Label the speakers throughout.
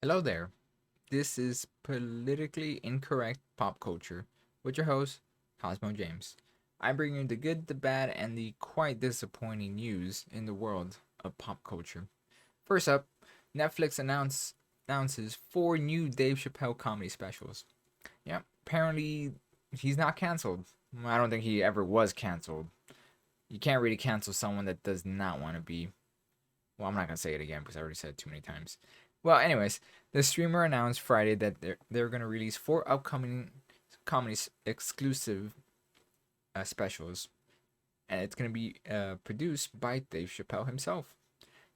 Speaker 1: Hello there. This is Politically Incorrect Pop Culture with your host, Cosmo James. I bring you the good, the bad, and the quite disappointing news in the world of pop culture. First up, Netflix announces four new Dave Chappelle comedy specials. Yeah, apparently he's not canceled. I don't think he ever was canceled. You can't really cancel someone that does not want to be. Well, I'm not gonna say it again because I already said it too many times. Well, anyways, the streamer announced Friday that they're gonna release four upcoming comedy exclusive specials, and it's gonna be produced by Dave Chappelle himself.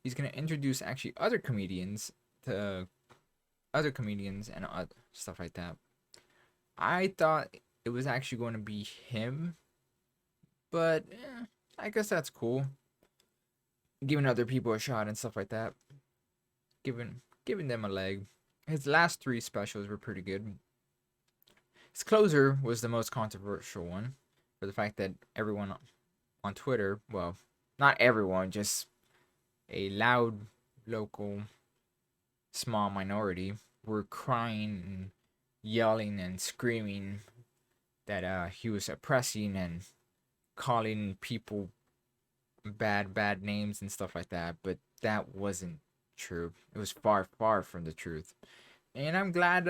Speaker 1: He's gonna introduce actually to other comedians and stuff like that. I thought it was actually going to be him, but I guess that's cool. Giving other people a shot and stuff like that. Giving them a leg. His last three specials were pretty good. His closer was the most controversial one for the fact that everyone on Twitter, well, not everyone, just a loud local small minority, were crying and yelling and screaming that he was oppressing and calling people bad names and stuff like that, but that wasn't true. It was far from the truth. And I'm glad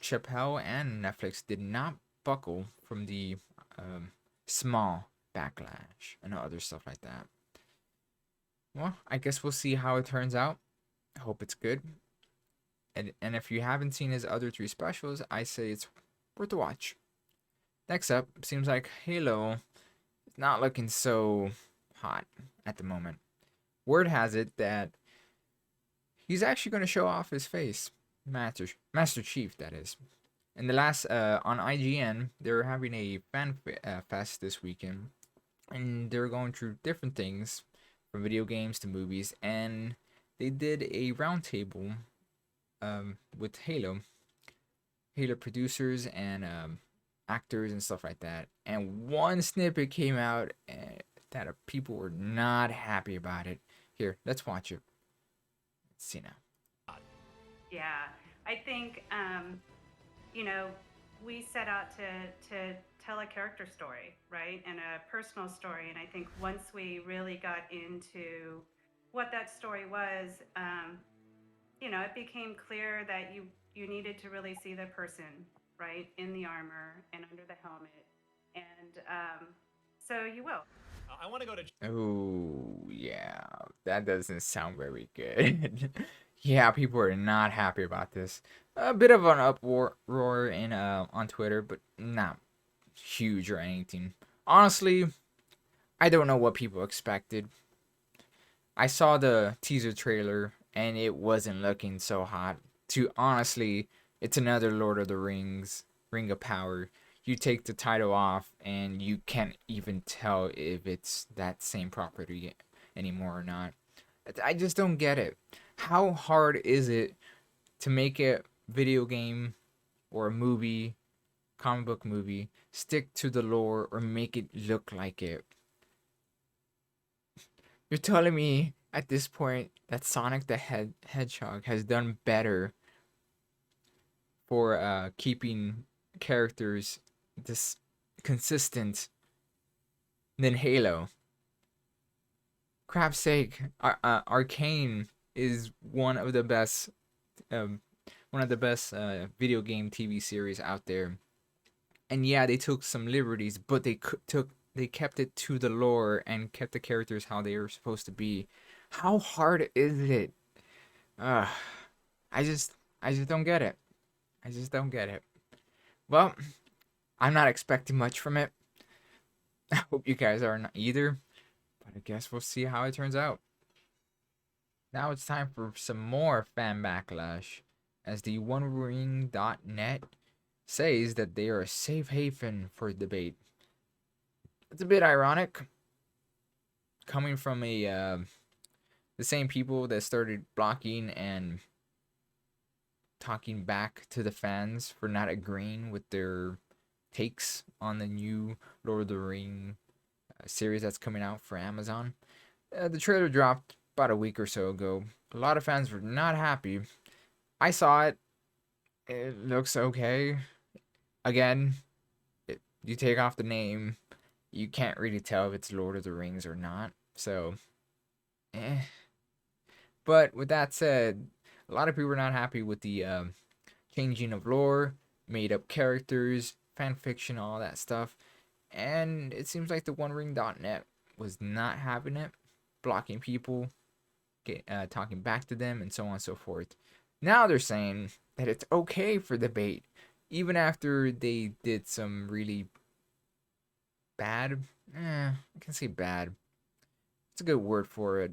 Speaker 1: Chappelle and Netflix did not buckle from the small backlash and other stuff like that. Well, I guess we'll see how it turns out. I hope it's good. And if you haven't seen his other three specials, I say it's worth a watch. Next up, seems like Halo is not looking so hot at the moment. Word has it that he's actually going to show off his face, Master Chief, that is. In the last on IGN, they're having a fest this weekend, and they're going through different things, from video games to movies, and they did a roundtable with Halo producers and actors and stuff like that. And one snippet came out that people were not happy about it. Here, let's watch it. Let's see now.
Speaker 2: Yeah, I think you know we set out to tell a character story, right, and a personal story. And I think once we really got into what that story was, it became clear that you needed to really see the person, right, in the armor and under the helmet, and so you will.
Speaker 3: I want to go to
Speaker 1: Oh, yeah. That doesn't sound very good. Yeah, people are not happy about this. A bit of an uproar in on Twitter, but not huge or anything. Honestly, I don't know what people expected. I saw the teaser trailer and it wasn't looking so hot. To honestly, it's another Lord of the Rings, Ring of Power. You take the title off and you can't even tell if it's that same property anymore or not. I just don't get it. How hard is it to make a video game or a movie, comic book movie, stick to the lore or make it look like it? You're telling me at this point that Sonic the Hedgehog has done better for keeping characters this consistent than Halo? Crap's sake, Arcane is um, one of the best video game TV series out there. And yeah, they took some liberties, but they kept it to the lore and kept the characters how they were supposed to be. How hard is it? Uh, I just don't get it. I just don't get it. Well, I'm not expecting much from it. I hope you guys are not either, but I guess we'll see how it turns out. Now it's time for some more fan backlash, as the OneRing.net says that they are a safe haven for debate. It's a bit ironic, coming from the same people that started blocking and talking back to the fans for not agreeing with their takes on the new Lord of the Ring series that's coming out for Amazon. The trailer dropped about a week or so ago. A lot of fans were not happy, I saw it. It looks okay. Again, you take off the name, you can't really tell if it's Lord of the Rings or not. So, eh. But with that said, a lot of people are not happy with the changing of lore, made up characters, fan fiction, all that stuff. And it seems like the OneRing.net was not having it, blocking people, talking back to them, and so on and so forth. Now they're saying that it's okay for debate, even after they did some really bad. I can say bad. It's a good word for it.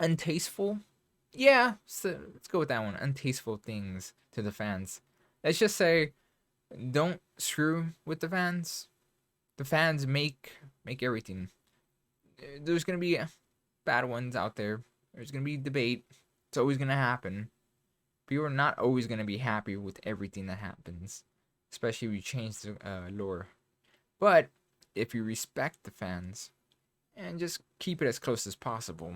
Speaker 1: Untasteful. Yeah, so let's go with that one. Untasteful things to the fans. Let's just say, don't screw with the fans. The fans make everything. There's gonna be bad ones out there. There's gonna be debate. It's always gonna happen. People are not always gonna be happy with everything that happens, especially if you change the lore. But if you respect the fans and just keep it as close as possible,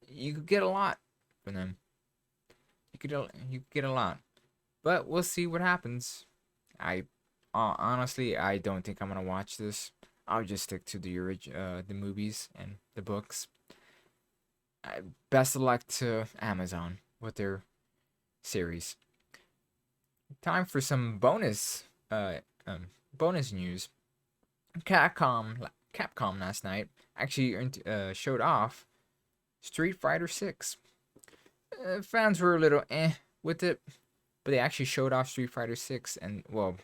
Speaker 1: you could get a lot from them. You could get a lot. But we'll see what happens. I honestly I don't think I'm gonna watch this. I'll just stick to the movies and the books. Best of luck to Amazon with their series. Time for some bonus news. Capcom last night actually showed off Street Fighter 6. Fans were a little with it, but they actually showed off Street Fighter 6 and well,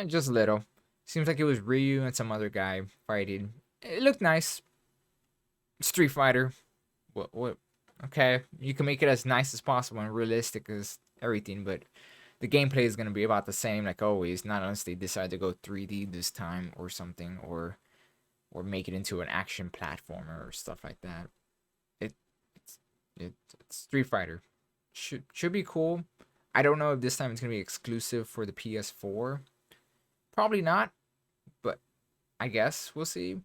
Speaker 1: just a little. Seems like it was Ryu and some other guy fighting. It looked nice. Street Fighter. What? Okay, you can make it as nice as possible and realistic as everything, but the gameplay is gonna be about the same like always. Not unless they decide to go 3D this time or something, or make it into an action platformer or stuff like that. It it's it's Street Fighter. Should be cool. I don't know if this time it's gonna be exclusive for the PS4. Probably not, but I guess we'll see.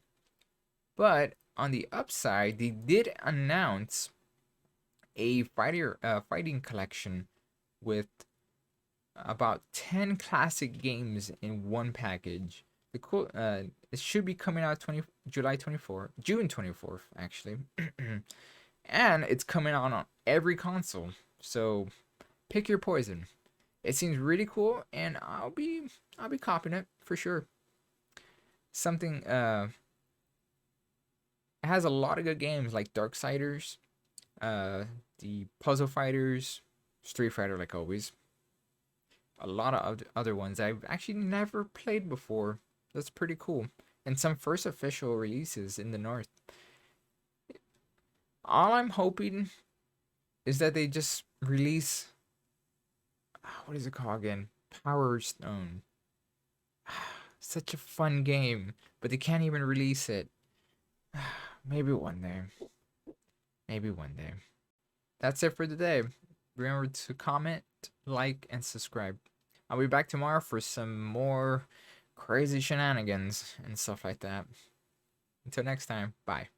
Speaker 1: But on the upside, they did announce a fighting collection with about 10 classic games in one package. The cool it should be coming out June 24th actually. And it's coming out on every console. So pick your poison. It seems really cool and I'll be copying it for sure. Something it has a lot of good games like Darksiders, the Puzzle Fighters, Street Fighter like always. A lot of other ones I've actually never played before. That's pretty cool. And some first official releases in the north. All I'm hoping is that they just release what is it called again? Power Stone. Such a fun game, but they can't even release it. Maybe one day. Maybe one day. That's it for today. Remember to comment, like, and subscribe. I'll be back tomorrow for some more crazy shenanigans and stuff like that. Until next time, bye.